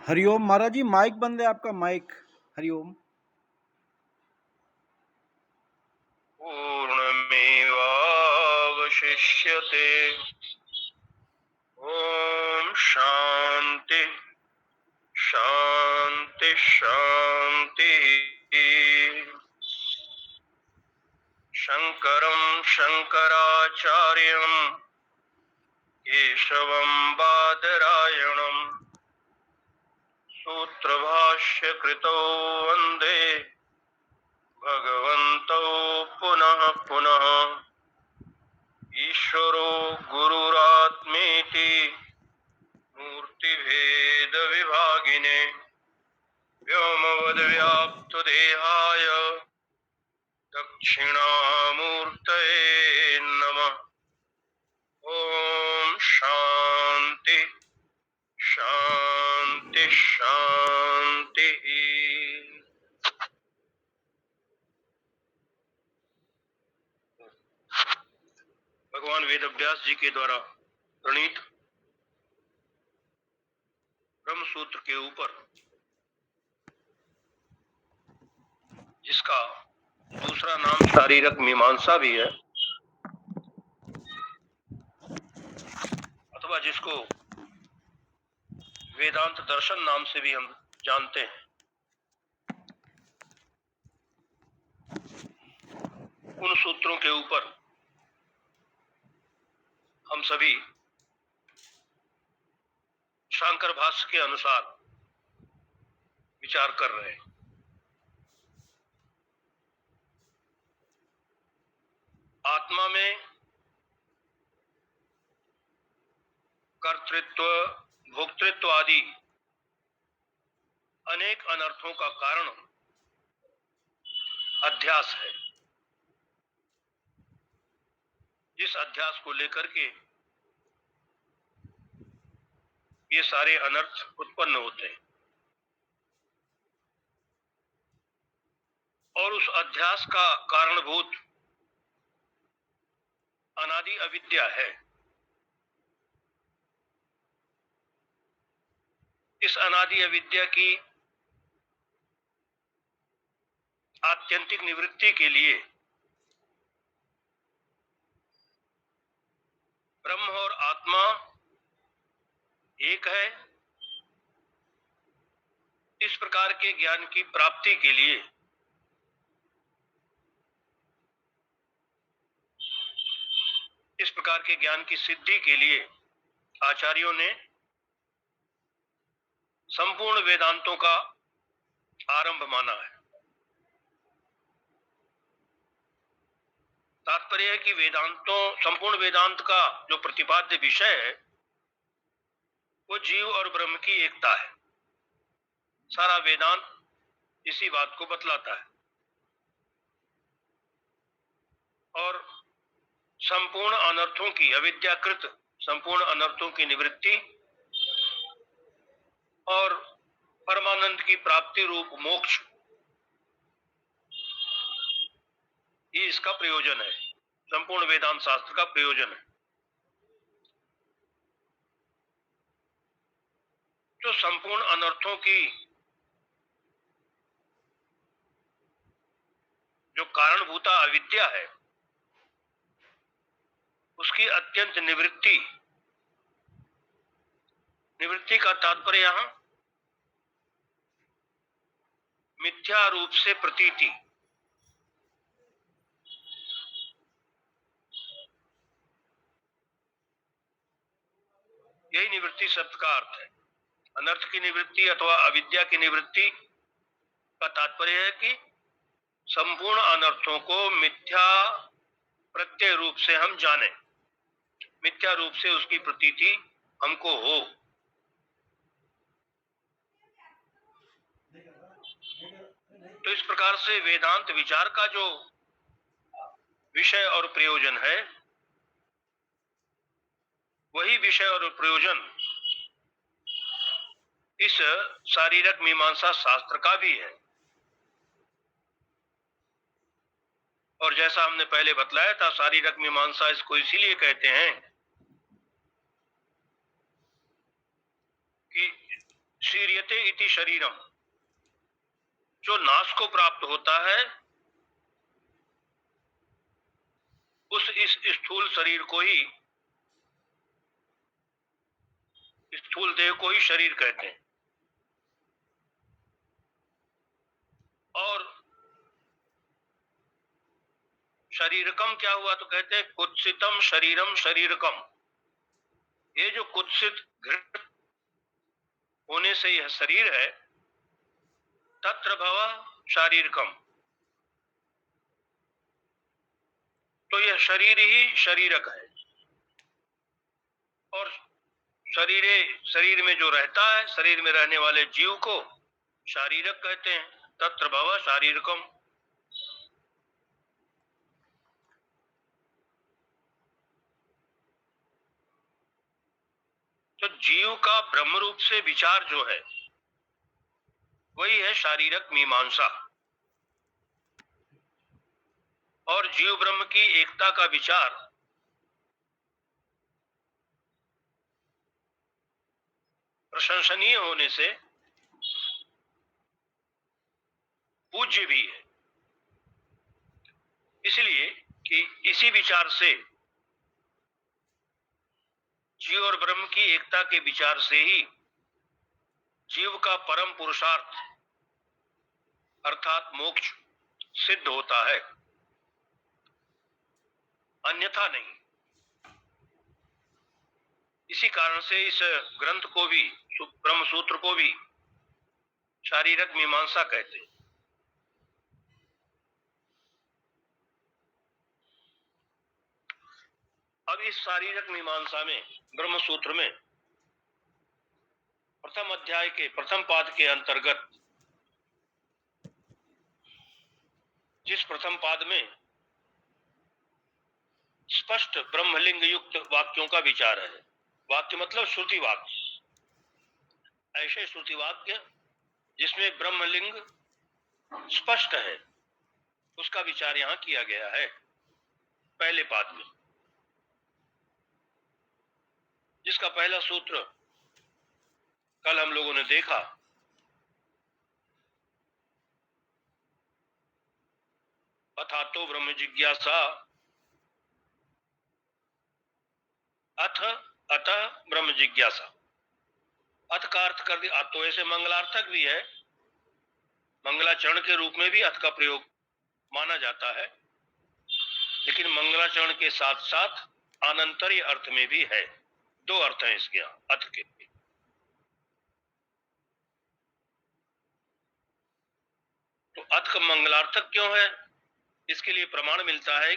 हरिओम महाराज जी, mic बंद है आपका माइक। हरिओम। पूर्णमेवावशिष्यते। ओम शांति शांति शांति। शंकरं शंकराचार्यं केशवं बादरायणं सूत्रभाष्य कृतौ वंदे भगवन्तौ पुनः पुनः। ईश्वरो गुरुरात्मेति मूर्तिभेद विभागिने व्योमवद्व्याप्तदेहाय दक्षिणामूर्तये नमः। ओम शांति शांति शांति। भगवान वेदव्यास जी के द्वारा प्रणीत ब्रह्म सूत्र के ऊपर, जिसका दूसरा नाम शारीरक मीमांसा भी है, अथवा जिसको वेदांत दर्शन नाम से भी हम जानते हैं, उन सूत्रों के ऊपर हम सभी शांकर भाष्य के अनुसार विचार कर रहे हैं। आत्मा में कर्तृत्व, भोक्तृत्व आदि अनेक अनर्थों का कारण अध्यास है। जिस अध्यास को लेकर के ये सारे अनर्थ उत्पन्न होते हैं, और उस अध्यास का कारणभूत अनादि अविद्या है। इस अनादि अविद्या की आत्यंतिक निवृत्ति के लिए ब्रह्म और आत्मा एक है। इस प्रकार के ज्ञान की प्राप्ति के लिए इस प्रकार के ज्ञान की सिद्धि के लिए आचार्यों ने संपूर्ण वेदांतों का आरंभ माना है। तात्पर्य है कि संपूर्ण वेदांत का जो प्रतिपाद्य विषय है वो जीव और ब्रह्म की एकता है। सारा वेदांत इसी बात को बतलाता है। और संपूर्ण अनर्थों की, अविद्याकृत संपूर्ण अनर्थों की निवृत्ति और परमानंद की प्राप्ति रूप मोक्ष, ये इसका प्रयोजन है। संपूर्ण वेदांत शास्त्र का प्रयोजन है। जो संपूर्ण अनर्थों की जो कारणभूता अविद्या है, उसकी अत्यंत निवृत्ति का तात्पर्य यहां मिथ्या रूप से प्रतीति, यही निवृत्ति शब्द का अर्थ है। अनर्थ की निवृत्ति अथवा अविद्या की निवृत्ति का तात्पर्य है कि संपूर्ण अनर्थों को मिथ्या प्रत्यय रूप से हम जाने, मिथ्या रूप से उसकी प्रतीति हमको हो। तो इस प्रकार से वेदांत विचार का जो विषय और प्रयोजन है, वही विषय और प्रयोजन इस शारीरक मीमांसा शास्त्र का भी है। और जैसा हमने पहले बतलाया था, शारीरक मीमांसा इसको इसीलिए कहते हैं कि उत्सीर्यते इति शरीरम, जो नाश को प्राप्त होता है उस इस स्थूल शरीर को ही, स्थूल देह को ही शरीर कहते हैं। और शरीरकम क्या हुआ तो कहते हैं कुत्सितम शरीरम शरीरकम। ये जो कुत्सित घृत होने से यह शरीर है, तत्र भव शारीरकम, तो यह शरीर ही शरीरक है। और शरीर में जो रहता है, शरीर में रहने वाले जीव को शारीरक कहते हैं। तत्र भव शारीरकम। तो जीव का ब्रह्म रूप से विचार जो है वही है शारीरक मीमांसा। और जीव ब्रह्म की एकता का विचार प्रशंसनीय होने से पूज्य भी है, इसलिए कि इसी विचार से, जीव और ब्रह्म की एकता के विचार से ही जीव का परम पुरुषार्थ अर्थात मोक्ष सिद्ध होता है, अन्यथा नहीं। इसी कारण से इस ग्रंथ को भी, ब्रह्म सूत्र को भी शारीरक मीमांसा कहते हैं। अब इस शारीरक मीमांसा में, ब्रह्म सूत्र में प्रथम अध्याय के प्रथम पाद के अंतर्गत जिस प्रथम पाद में स्पष्ट ब्रह्मलिंग युक्त वाक्यों का विचार है, वाक्य मतलब श्रुति वाक्य, ऐसे श्रुति वाक्य जिसमें ब्रह्मलिंग स्पष्ट है, उसका विचार यहां किया गया है पहले पाद में, जिसका पहला सूत्र कल हम लोगों ने देखा। अथा तो ब्रह्म जिज्ञासा, अतः ब्रह्म जिज्ञासा। अथ का अर्थ कर दिया, तो ऐसे मंगलार्थक भी है, मंगलाचरण के रूप में भी अथ का प्रयोग माना जाता है, लेकिन मंगलाचरण के साथ साथ अनंतरीय अर्थ में भी है। दो अर्थ हैं इसके यहां अथ के। तो अथ का मंगलार्थक क्यों है, इसके लिए प्रमाण मिलता है।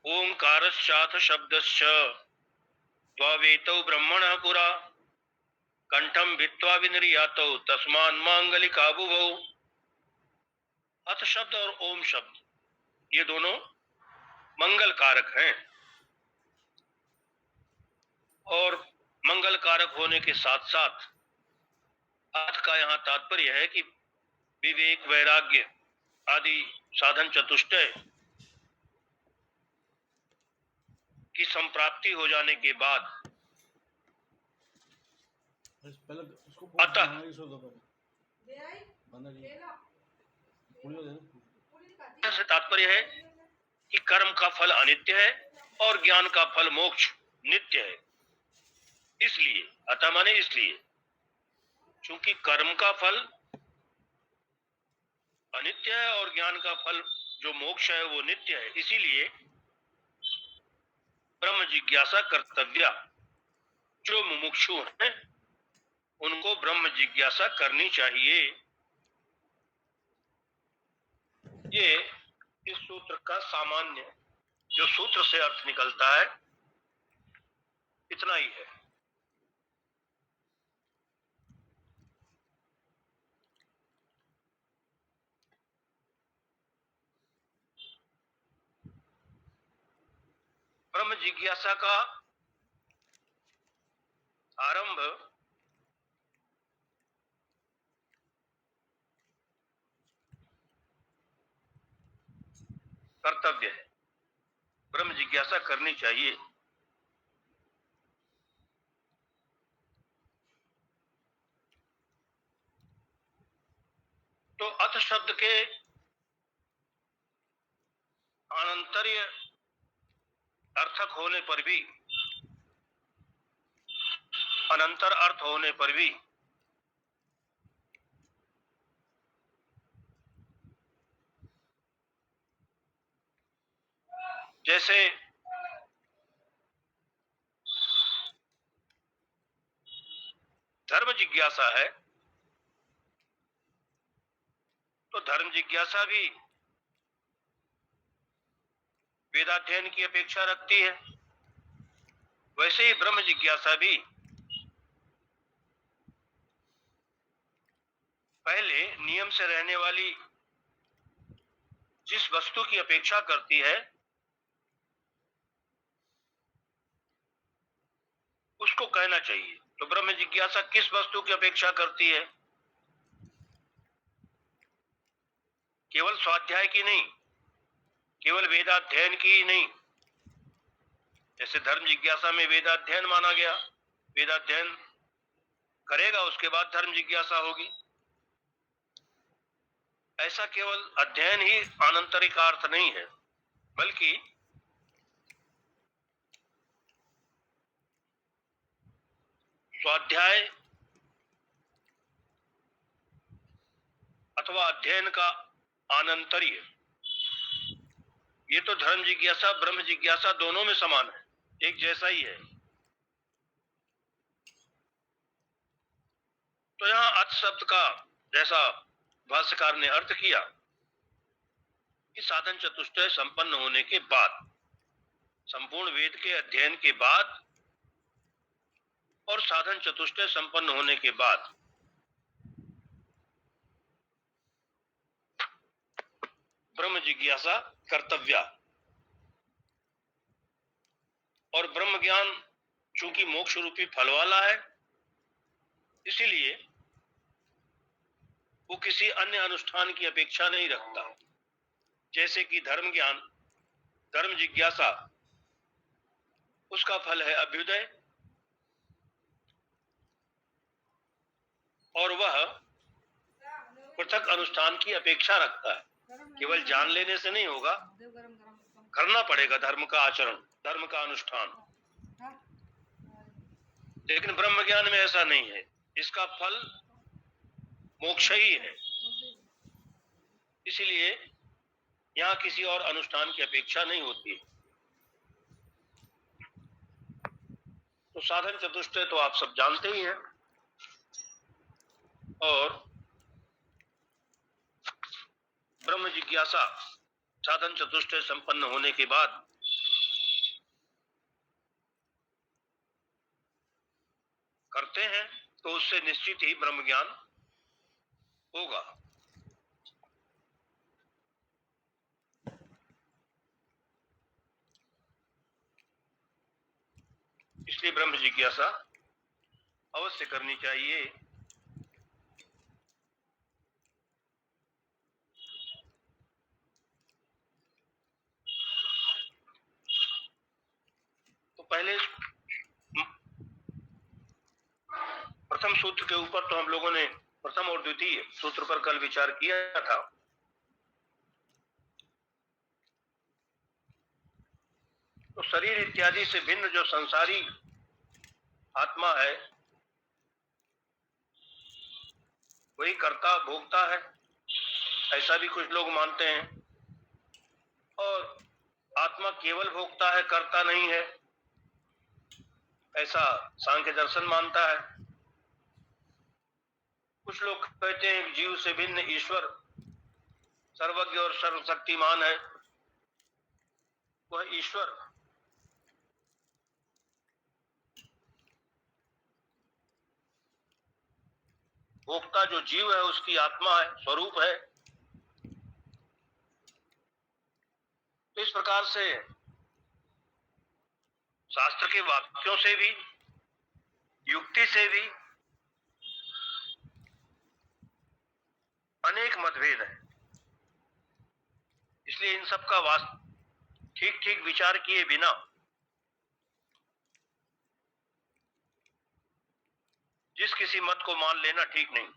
ओंकारश्चाथ शब्दश्च त्ववेतौ ब्रह्मणः पुरा कंठम भित्वा विनिर्यातौ तस्मान् मांगलिका बुभौ। अथ शब्द और ओम शब्द ये दोनों मंगल कारक हैं, और मंगल कारक होने के साथ साथ अथ का यहाँ तात्पर्य है कि विवेक, वैराग्य आदि साधन चतुष्टय की संप्राप्ति हो जाने के बाद अतः से तात्पर्य है कि कर्म का फल अनित्य है और ज्ञान का फल मोक्ष नित्य है। इसलिए अतः माने इसलिए, चूंकि कर्म का फल अनित्य है और ज्ञान का फल जो मोक्ष है वो नित्य है, इसीलिए ब्रह्म जिज्ञासा कर्तव्य। जो मुमुक्षु हैं उनको ब्रह्म जिज्ञासा करनी चाहिए। ये इस सूत्र का सामान्य जो सूत्र से अर्थ निकलता है, इतना ही है। ब्रह्म जिज्ञासा का आरंभ कर्तव्य है, ब्रह्म जिज्ञासा करनी चाहिए। तो अथ शब्द के अनंतर्य अर्थक होने पर भी, अनंतर अर्थ होने पर भी जैसे धर्म जिज्ञासा है, तो धर्म जिज्ञासा भी वेदाध्ययन की अपेक्षा रखती है। वैसे ही ब्रह्म जिज्ञासा भी पहले नियम से रहने वाली जिस वस्तु की अपेक्षा करती है उसको कहना चाहिए। तो ब्रह्म जिज्ञासा किस वस्तु की अपेक्षा करती है? केवल स्वाध्याय की नहीं, केवल वेदाध्ययन की ही नहीं। जैसे धर्म जिज्ञासा में वेदाध्ययन माना गया, वेदाध्ययन करेगा उसके बाद धर्म जिज्ञासा होगी। ऐसा केवल अध्ययन ही आनंतरिक अर्थ नहीं है, बल्कि स्वाध्याय अथवा अध्ययन का आनंतर्य, ये तो धर्म जिज्ञासा ब्रह्म जिज्ञासा दोनों में समान है, एक जैसा ही है। तो यहां अथ शब्द का जैसा भाष्यकार ने अर्थ किया कि साधन चतुष्टय संपन्न होने के बाद, संपूर्ण वेद के अध्ययन के बाद और साधन चतुष्टय संपन्न होने के बाद ब्रह्म जिज्ञासा कर्तव्य। और ब्रह्म ज्ञान चूंकि मोक्ष रूपी फल वाला है, इसीलिए वो किसी अन्य अनुष्ठान की अपेक्षा नहीं रखता। जैसे कि धर्म ज्ञान, धर्म जिज्ञासा, उसका फल है अभ्युदय, और वह पृथक अनुष्ठान की अपेक्षा रखता है। केवल जान लेने से नहीं होगा, करना पड़ेगा धर्म का आचरण, धर्म का अनुष्ठान। लेकिन ब्रह्म ज्ञान में ऐसा नहीं है, इसका फल मोक्ष ही है। इसलिए यहां किसी और अनुष्ठान की अपेक्षा नहीं होती। तो साधन चतुष्टय तो आप सब जानते ही हैं, और ब्रह्म जिज्ञासा साधन चतुष्टय संपन्न होने के बाद करते हैं तो उससे निश्चित ही ब्रह्म ज्ञान होगा। इसलिए ब्रह्म जिज्ञासा अवश्य करनी चाहिए। तो पहले प्रथम सूत्र के ऊपर तो हम लोगों ने प्रथम और द्वितीय सूत्र पर कल विचार किया था। तो शरीर इत्यादि से भिन्न जो संसारी आत्मा है, वही कर्ता भोक्ता है, ऐसा भी कुछ लोग मानते हैं। और आत्मा केवल भोक्ता है, कर्ता नहीं है, ऐसा सांख्य दर्शन मानता है। कुछ लोग कहते हैं कि जीव से भिन्न ईश्वर सर्वज्ञ और सर्वशक्तिमान है, वह ईश्वर भोक्ता जो जीव है उसकी आत्मा है, स्वरूप है। तो इस प्रकार से शास्त्र के वाक्यों से भी, युक्ति से भी अनेक मतभेद है। इसलिए इन सब का ठीक ठीक विचार किए बिना जिस किसी मत को मान लेना ठीक नहीं।